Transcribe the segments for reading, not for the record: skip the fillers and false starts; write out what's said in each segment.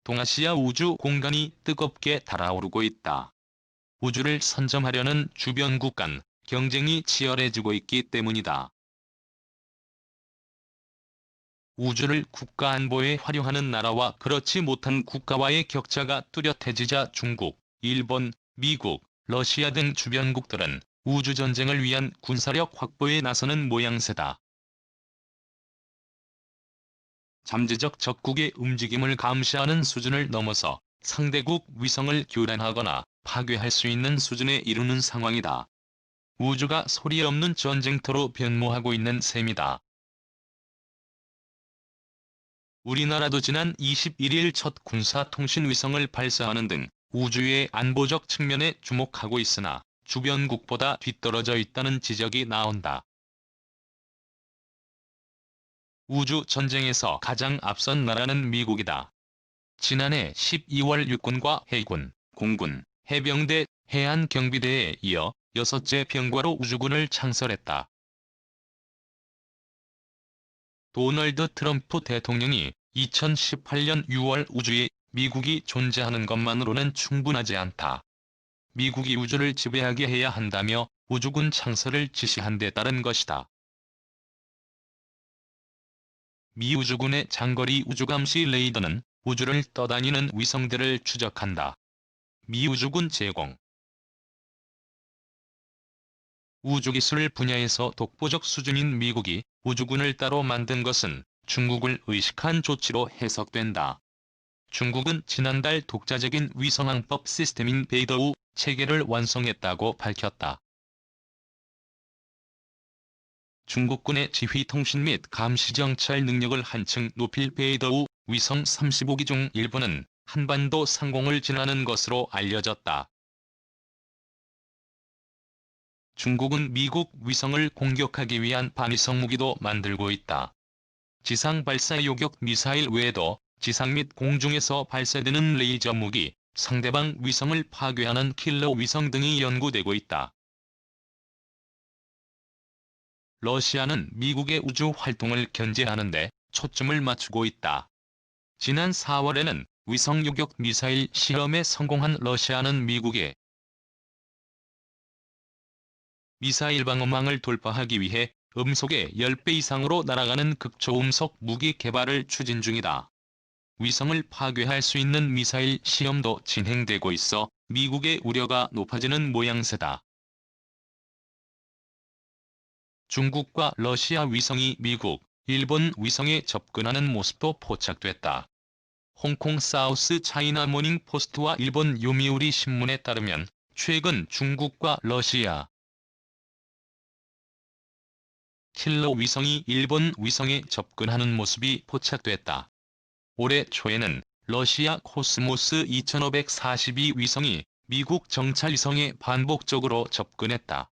동아시아 우주 공간이 뜨겁게 달아오르고 있다. 우주를 선점하려는 주변국 간 경쟁이 치열해지고 있기 때문이다. 우주를 국가 안보에 활용하는 나라와 그렇지 못한 국가와의 격차가 뚜렷해지자 중국, 일본, 미국, 러시아 등 주변국들은 우주전쟁을 위한 군사력 확보에 나서는 모양새다. 잠재적 적국의 움직임을 감시하는 수준을 넘어서 상대국 위성을 교란하거나 파괴할 수 있는 수준에 이르는 상황이다. 우주가 소리 없는 전쟁터로 변모하고 있는 셈이다. 우리나라도 지난 21일 첫 군사통신위성을 발사하는 등 우주의 안보적 측면에 주목하고 있으나 주변국보다 뒤떨어져 있다는 지적이 나온다. 우주 전쟁에서 가장 앞선 나라는 미국이다. 지난해 12월 육군과 해군, 공군, 해병대, 해안경비대에 이어 6째 병과로 우주군을 창설했다. 도널드 트럼프 대통령이 2018년 6월 우주에 미국이 존재하는 것만으로는 충분하지 않다. 미국이 우주를 지배하게 해야 한다며 우주군 창설을 지시한 데 따른 것이다. 미 우주군의 장거리 우주감시 레이더는 우주를 떠다니는 위성들을 추적한다. 미 우주군 제공. 우주기술 분야에서 독보적 수준인 미국이 우주군을 따로 만든 것은 중국을 의식한 조치로 해석된다. 중국은 지난달 독자적인 위성항법 시스템인 베이더우 체계를 완성했다고 밝혔다. 중국군의 지휘통신 및 감시정찰 능력을 한층 높일 베이더우 위성 35기 중 일부는 한반도 상공을 지나는 것으로 알려졌다. 중국은 미국 위성을 공격하기 위한 반위성 무기도 만들고 있다. 지상 발사 요격 미사일 외에도 지상 및 공중에서 발사되는 레이저 무기, 상대방 위성을 파괴하는 킬러 위성 등이 연구되고 있다. 러시아는 미국의 우주 활동을 견제하는 데 초점을 맞추고 있다. 지난 4월에는 위성 요격 미사일 실험에 성공한 러시아는 미국에 미사일 방어망을 돌파하기 위해 음속의 10배 이상으로 날아가는 극초음속 무기 개발을 추진 중이다. 위성을 파괴할 수 있는 미사일 시험도 진행되고 있어 미국의 우려가 높아지는 모양새다. 중국과 러시아 위성이 미국, 일본 위성에 접근하는 모습도 포착됐다. 홍콩 사우스 차이나 모닝 포스트와 일본 요미우리 신문에 따르면 최근 중국과 러시아 킬러 위성이 일본 위성에 접근하는 모습이 포착됐다. 올해 초에는 러시아 코스모스 2542 위성이 미국 정찰위성에 반복적으로 접근했다.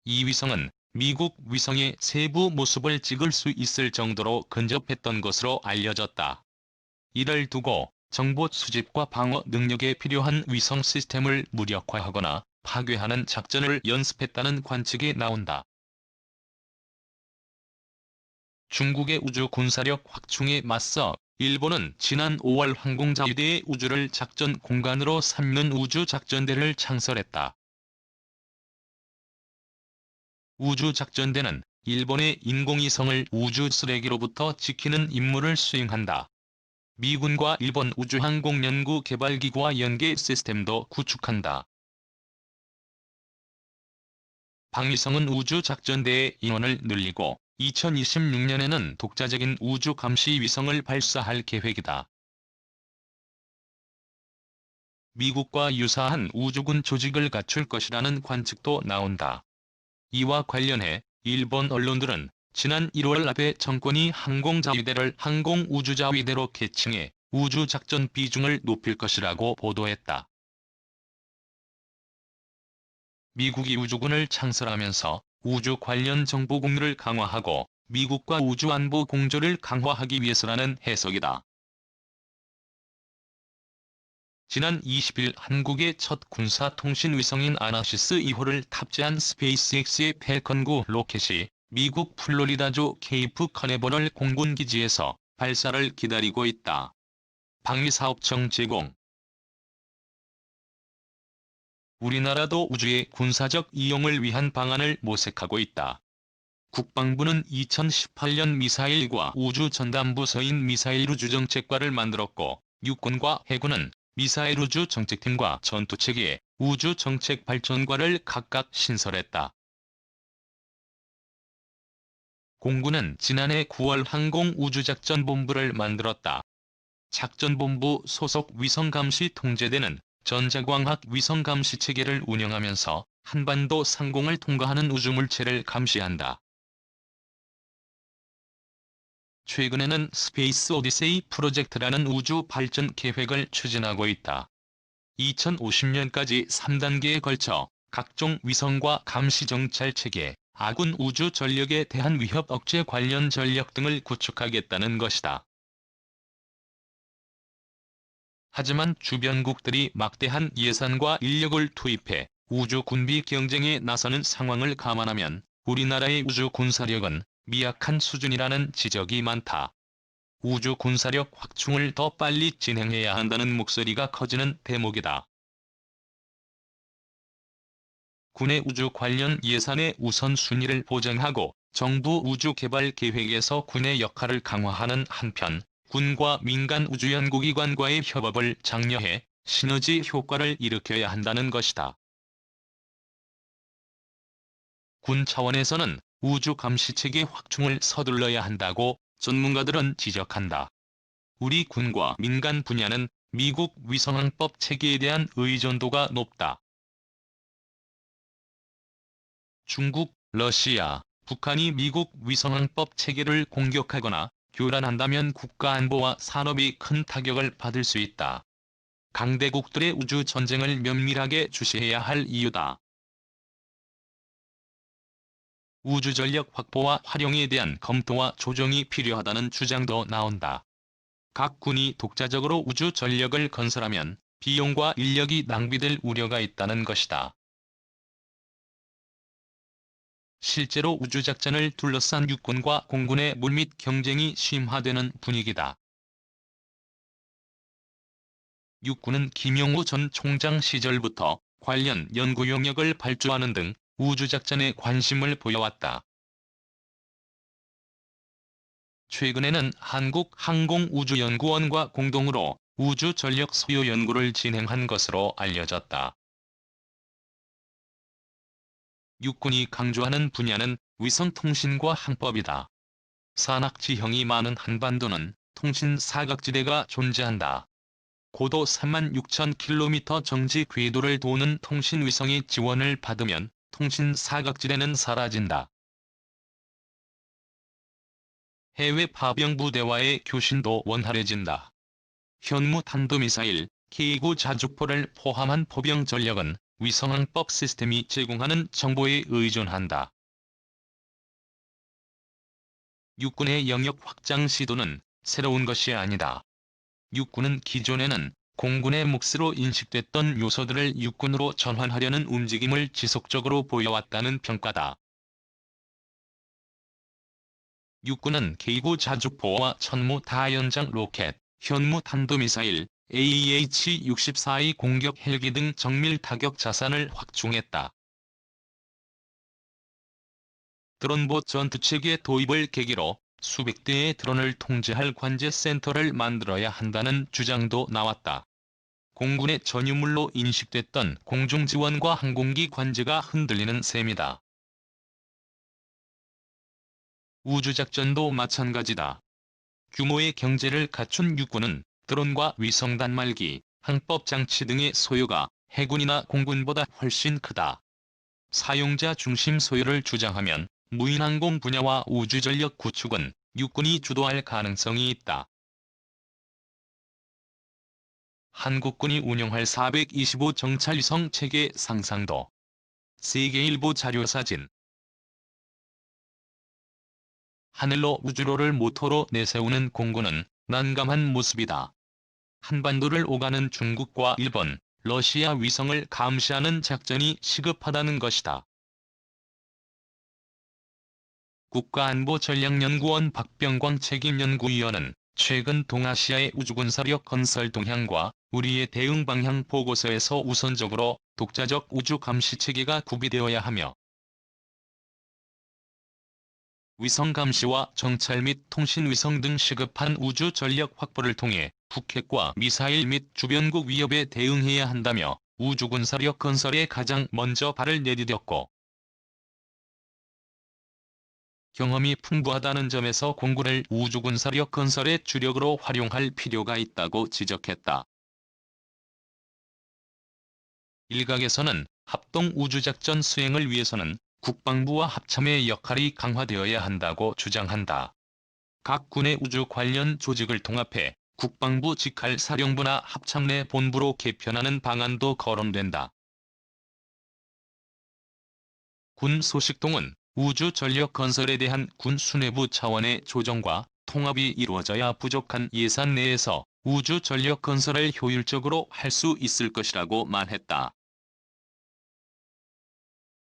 이 위성은 미국 위성의 세부 모습을 찍을 수 있을 정도로 근접했던 것으로 알려졌다. 이를 두고 정보 수집과 방어 능력에 필요한 위성 시스템을 무력화하거나 파괴하는 작전을 연습했다는 관측이 나온다. 중국의 우주 군사력 확충에 맞서 일본은 지난 5월 항공자위대의 우주를 작전 공간으로 삼는 우주작전대를 창설했다. 우주작전대는 일본의 인공위성을 우주 쓰레기로부터 지키는 임무를 수행한다. 미군과 일본 우주항공연구개발기구와 연계 시스템도 구축한다. 방위성은 우주작전대의 인원을 늘리고 2026년에는 독자적인 우주감시 위성을 발사할 계획이다. 미국과 유사한 우주군 조직을 갖출 것이라는 관측도 나온다. 이와 관련해 일본 언론들은 지난 1월 아베 정권이 항공자위대를 항공우주자위대로 개칭해 우주작전 비중을 높일 것이라고 보도했다. 미국이 우주군을 창설하면서 우주 관련 정보 공유를 강화하고 미국과 우주안보 공조를 강화하기 위해서라는 해석이다. 지난 20일 한국의 첫 군사통신위성인 아나시스 2호를 탑재한 스페이스X의 팰컨 9 로켓이 미국 플로리다주 케이프 커네버럴 공군기지에서 발사를 기다리고 있다. 방위사업청 제공. 우리나라도 우주의 군사적 이용을 위한 방안을 모색하고 있다. 국방부는 2018년 미사일과 우주전담부서인 미사일우주정책과를 만들었고, 육군과 해군은 미사일우주정책팀과 전투체계, 우주정책발전과를 각각 신설했다. 공군은 지난해 9월 항공우주작전본부를 만들었다. 작전본부 소속 위성감시통제대는 전자광학 위성감시체계를 운영하면서 한반도 상공을 통과하는 우주물체를 감시한다. 최근에는 스페이스 오디세이 프로젝트라는 우주 발전 계획을 추진하고 있다. 2050년까지 3단계에 걸쳐 각종 위성과 감시 정찰 체계, 아군 우주 전력에 대한 위협 억제 관련 전력 등을 구축하겠다는 것이다. 하지만 주변국들이 막대한 예산과 인력을 투입해 우주 군비 경쟁에 나서는 상황을 감안하면 우리나라의 우주 군사력은 미약한 수준이라는 지적이 많다. 우주 군사력 확충을 더 빨리 진행해야 한다는 목소리가 커지는 대목이다. 군의 우주 관련 예산의 우선순위를 보장하고 정부 우주개발계획에서 군의 역할을 강화하는 한편, 군과 민간 우주연구기관과의 협업을 장려해 시너지 효과를 일으켜야 한다는 것이다. 군 차원에서는 우주 감시체계 확충을 서둘러야 한다고 전문가들은 지적한다. 우리 군과 민간 분야는 미국 위성항법 체계에 대한 의존도가 높다. 중국, 러시아, 북한이 미국 위성항법 체계를 공격하거나 교란한다면 국가안보와 산업이 큰 타격을 받을 수 있다. 강대국들의 우주 전쟁을 면밀하게 주시해야 할 이유다. 우주 전력 확보와 활용에 대한 검토와 조정이 필요하다는 주장도 나온다. 각 군이 독자적으로 우주 전력을 건설하면 비용과 인력이 낭비될 우려가 있다는 것이다. 실제로 우주작전을 둘러싼 육군과 공군의 물밑 경쟁이 심화되는 분위기다. 육군은 김용우 전 총장 시절부터 관련 연구 용역을 발주하는 등 우주작전에 관심을 보여왔다. 최근에는 한국항공우주연구원과 공동으로 우주전력 소요 연구를 진행한 것으로 알려졌다. 육군이 강조하는 분야는 위성통신과 항법이다. 산악지형이 많은 한반도는 통신 사각지대가 존재한다. 고도 36,000km 정지 궤도를 도는 통신위성의 지원을 받으면 통신 사각지대는 사라진다. 해외 파병 부대와의 교신도 원활해진다. 현무 탄도미사일, K9 자주포를 포함한 포병 전력은 위성항법 시스템이 제공하는 정보에 의존한다. 육군의 영역 확장 시도는 새로운 것이 아니다. 육군은 기존에는 공군의 몫으로 인식됐던 요소들을 육군으로 전환하려는 움직임을 지속적으로 보여왔다는 평가다. 육군은 K9 자주포와 천무 다연장 로켓, 현무 탄도미사일, AEH-64의 공격 헬기 등 정밀 타격 자산을 확충했다. 드론봇 전투체계 도입을 계기로 수백 대의 드론을 통제할 관제센터를 만들어야 한다는 주장도 나왔다. 공군의 전유물로 인식됐던 공중지원과 항공기 관제가 흔들리는 셈이다. 우주작전도 마찬가지다. 규모의 경제를 갖춘 육군은 드론과 위성 단말기, 항법 장치 등의 소요가 해군이나 공군보다 훨씬 크다. 사용자 중심 소요를 주장하면 무인항공 분야와 우주전력 구축은 육군이 주도할 가능성이 있다. 한국군이 운영할 425 정찰위성 체계 상상도. 세계일보 자료사진. 하늘로 우주로를 모토로 내세우는 공군은 난감한 모습이다. 한반도를 오가는 중국과 일본, 러시아 위성을 감시하는 작전이 시급하다는 것이다. 국가안보전략연구원 박병광 책임연구위원은 최근 동아시아의 우주군사력 건설 동향과 우리의 대응 방향 보고서에서 우선적으로 독자적 우주 감시 체계가 구비되어야 하며 위성 감시와 정찰 및 통신 위성 등 시급한 우주 전력 확보를 통해 북핵과 미사일 및 주변국 위협에 대응해야 한다며 우주군사력 건설에 가장 먼저 발을 내디뎠고 경험이 풍부하다는 점에서 공군을 우주군사력 건설의 주력으로 활용할 필요가 있다고 지적했다. 일각에서는 합동 우주작전 수행을 위해서는 국방부와 합참의 역할이 강화되어야 한다고 주장한다. 각 군의 우주 관련 조직을 통합해 국방부 직할사령부나 합참 내 본부로 개편하는 방안도 거론된다. 군 소식통은 우주 전력 건설에 대한 군 수뇌부 차원의 조정과 통합이 이루어져야 부족한 예산 내에서 우주 전력 건설을 효율적으로 할 수 있을 것이라고 말했다.